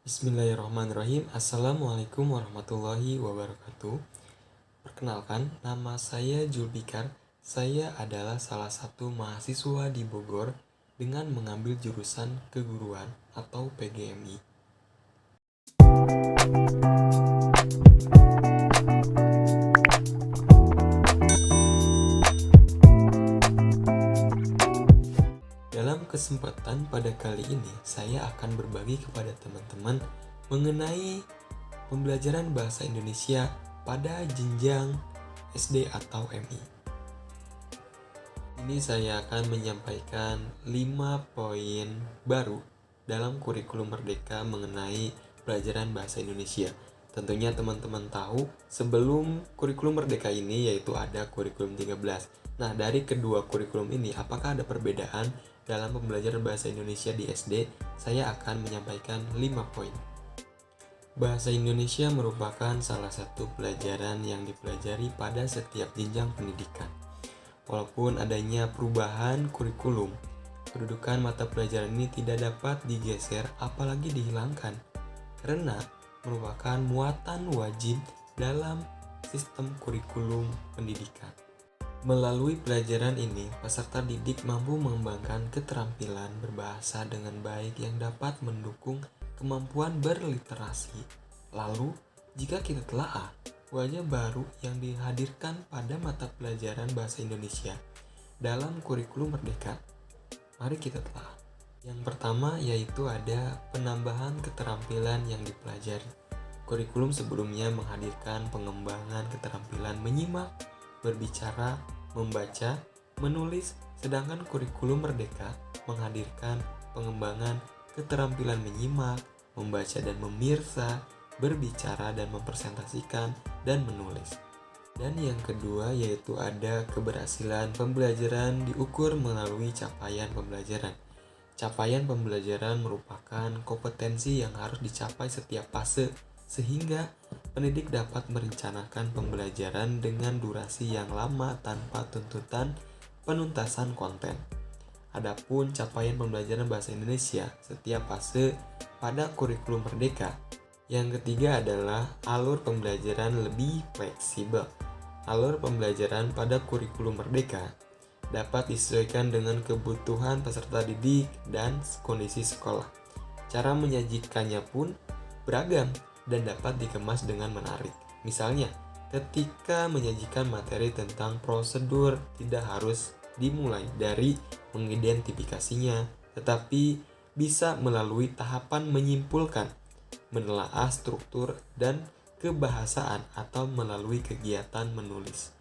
Bismillahirrahmanirrahim. Assalamualaikum warahmatullahi wabarakatuh. Perkenalkan, nama saya Julbikar. Saya adalah salah satu mahasiswa di Bogor dengan mengambil jurusan keguruan atau PGMI. Dalam kesempatan pada kali ini, saya akan berbagi kepada teman-teman mengenai pembelajaran bahasa Indonesia pada jenjang SD atau MI. Ini saya akan menyampaikan 5 poin baru dalam kurikulum Merdeka mengenai pelajaran bahasa Indonesia. Tentunya teman-teman tahu sebelum kurikulum Merdeka ini yaitu ada kurikulum 13. Nah, dari kedua kurikulum ini apakah ada perbedaan dalam pembelajaran bahasa Indonesia di SD? Saya akan menyampaikan 5 poin. Bahasa Indonesia merupakan salah satu pelajaran yang dipelajari pada setiap jenjang pendidikan. Walaupun adanya perubahan kurikulum, kedudukan mata pelajaran ini tidak dapat digeser apalagi dihilangkan, karena merupakan muatan wajib dalam sistem kurikulum pendidikan. Melalui pelajaran ini, peserta didik mampu mengembangkan keterampilan berbahasa dengan baik yang dapat mendukung kemampuan berliterasi. Lalu, jika kita telaah wajah baru yang dihadirkan pada mata pelajaran bahasa Indonesia dalam kurikulum Merdeka, mari kita telaah. Yang pertama yaitu ada penambahan keterampilan yang dipelajari. Kurikulum sebelumnya menghadirkan pengembangan keterampilan menyimak, berbicara, membaca, menulis, sedangkan kurikulum Merdeka menghadirkan pengembangan keterampilan menyimak, membaca dan memirsa, berbicara dan mempresentasikan, dan menulis. Dan yang kedua yaitu ada keberhasilan pembelajaran diukur melalui capaian pembelajaran. Capaian pembelajaran merupakan kompetensi yang harus dicapai setiap fase, sehingga pendidik dapat merencanakan pembelajaran dengan durasi yang lama tanpa tuntutan penuntasan konten. Adapun capaian pembelajaran bahasa Indonesia setiap fase pada kurikulum Merdeka. Yang ketiga adalah alur pembelajaran lebih fleksibel. Alur pembelajaran pada kurikulum Merdeka dapat disesuaikan dengan kebutuhan peserta didik dan kondisi sekolah. Cara menyajikannya pun beragam dan dapat dikemas dengan menarik. Misalnya, ketika menyajikan materi tentang prosedur, tidak harus dimulai dari mengidentifikasinya, tetapi bisa melalui tahapan menyimpulkan, menelaah struktur dan kebahasaan atau melalui kegiatan menulis.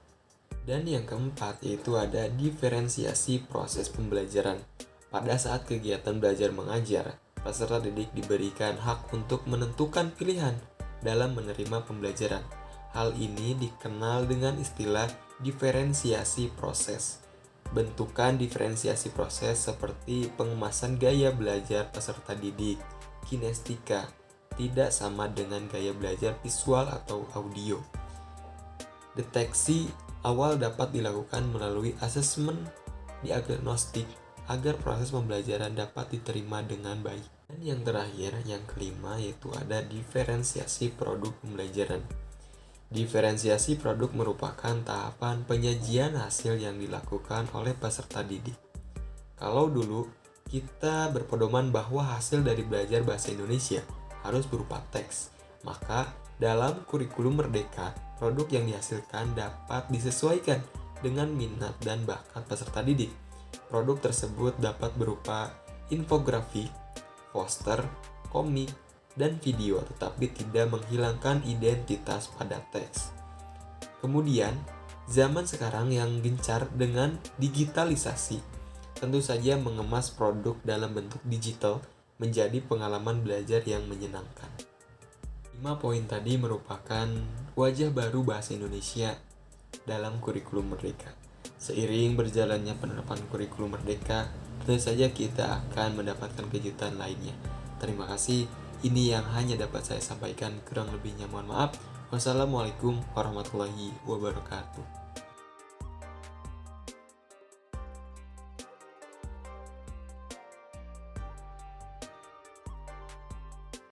Dan yang keempat yaitu ada diferensiasi proses pembelajaran. Pada saat kegiatan belajar mengajar, peserta didik diberikan hak untuk menentukan pilihan dalam menerima pembelajaran. Hal ini dikenal dengan istilah diferensiasi proses. Bentukan diferensiasi proses seperti pengemasan gaya belajar peserta didik, kinestika, tidak sama dengan gaya belajar visual atau audio. Deteksi awal dapat dilakukan melalui asesmen diagnostik agar proses pembelajaran dapat diterima dengan baik. Dan yang terakhir, yang kelima yaitu ada diferensiasi produk pembelajaran. Diferensiasi produk merupakan tahapan penyajian hasil yang dilakukan oleh peserta didik. Kalau dulu kita berpedoman bahwa hasil dari belajar bahasa Indonesia harus berupa teks, maka dalam kurikulum Merdeka, produk yang dihasilkan dapat disesuaikan dengan minat dan bakat peserta didik. Produk tersebut dapat berupa infografik, poster, komik, dan video, tetapi tidak menghilangkan identitas pada teks. Kemudian, zaman sekarang yang gencar dengan digitalisasi, tentu saja mengemas produk dalam bentuk digital menjadi pengalaman belajar yang menyenangkan. 5 poin tadi merupakan wajah baru bahasa Indonesia dalam kurikulum Merdeka. Seiring berjalannya penerapan kurikulum Merdeka, tentu saja kita akan mendapatkan kejutan lainnya. Terima kasih, ini yang hanya dapat saya sampaikan, kurang lebihnya mohon maaf. Wassalamualaikum warahmatullahi wabarakatuh.